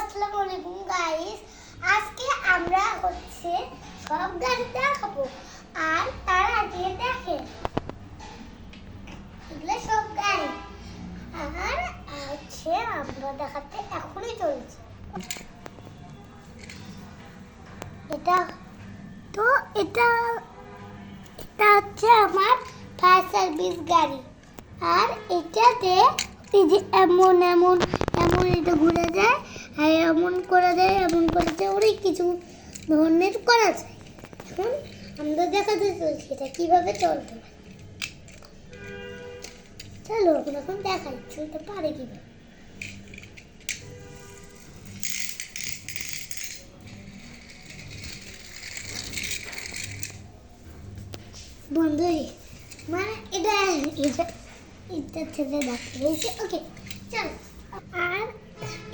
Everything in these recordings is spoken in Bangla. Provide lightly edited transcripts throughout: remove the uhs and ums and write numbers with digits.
আসসালামু আলাইকুম গাইস। আজকে আমরা হচ্ছে সব গাড়ি দেখাবো। আর তার আগে দেখেন এগুলো সব গাড়ি। আর হচ্ছে আমরা দেখাতে এখনই চলছে। এটা তো এটা হচ্ছে আমার ফায়ার সার্ভিস গাড়ি। আর এটাতে এই যে এমন এমন এমন এটা ঘুরে যায়, আর এমন করা যায়, এমন করা যায়, অনেক কিছু ধরনের করা যায়। এখন আমরা দেখাতে চলছি এটা কিভাবে চলতে পারে। চলো এখন দেখাই চলতে পারে কিভাবে। বন্ধুই মানে এটা এটা এটা ছেলে দেখতে হয়েছে। ওকে চল। আর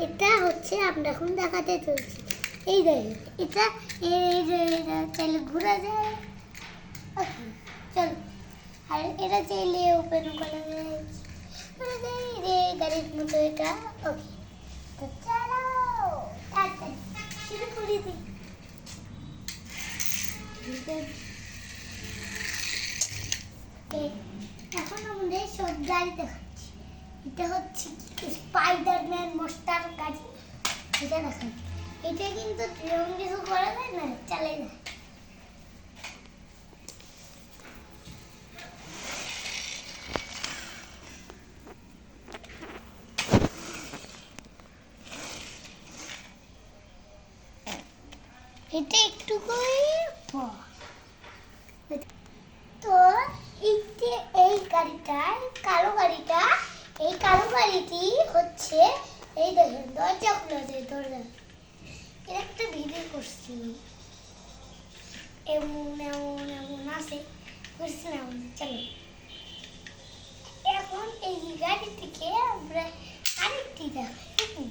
এটা হচ্ছে আমরা এখন দেখাতে চলছি। এই দেখো এটা এটা চাইলে ঘোরা যায়। ওকে চল। আর এটা চাইলে ওপেন করা যায় রে গাড়ির মতো এটা। ওকে তো চলো তাড়াতাড়ি শুরু করে দিই। এখন আমাদের সব গাড়ি দেখাচ্ছি। এটা হচ্ছে স্পাইডারম্যান মস্টার গাড়ি। এটা দেখাচ্ছি। এটা কিন্তু তেমন কিছু করা যায় না, চালাই না। এটা একটু করে তো এই গাড়িটার কালো গাড়িটা, এই কালো গাড়িটি হচ্ছে এই দেখেন দরজা খোলা যায়। দরজা এর একটা ভিডিও করছি, এমন এমন এমন আছে করছি না। চলো এখন এই গাড়ি থেকে আমরা আরেকটি দেখাই।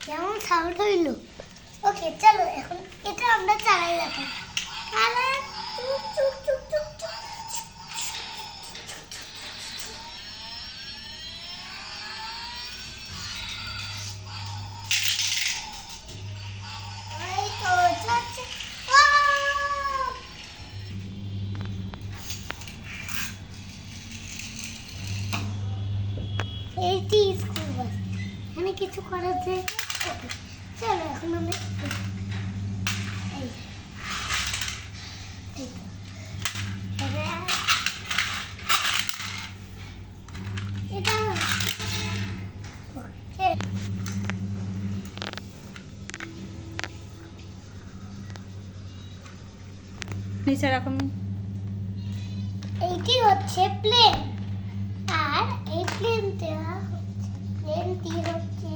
কেমন সাউন্ড হইল? ওকে চলো এখন এটা আমরা চালাই রাখি। এইটি স্কুল বাস, এখানে কিছু করার যায়। চলো এখন আমরা নিচে এরকম। এইটি হচ্ছে প্লেন। আর এই প্লেনটি হচ্ছে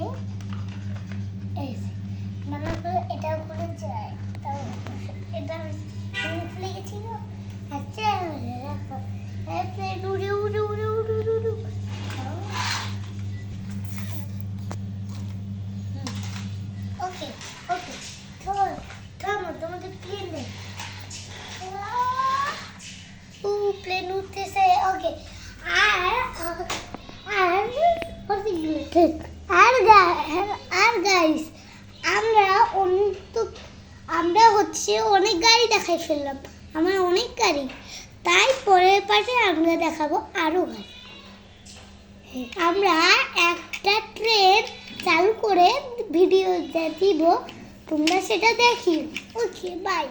মনে করো এটা উপরে যায়, এটা ফুলে গেছিল। আচ্ছা প্লেন উড়ে উড়ে উড়ে উড়ে উড়ে উড়ে। ওকে ওকে থামো, তোমাদের প্লেন নেই। প্লেন উঠতেছে। ওকে আর গাইস আমরা হচ্ছে অনেক গাড়ি দেখাই ফেললাম। আমার অনেক গাড়ি, তাই পরের পাশে আমরা দেখাবো আরো গাড়ি। আমরা একটা ট্রেন চালু করে ভিডিও দিব, তোমরা সেটা দেখিও। Okay bye.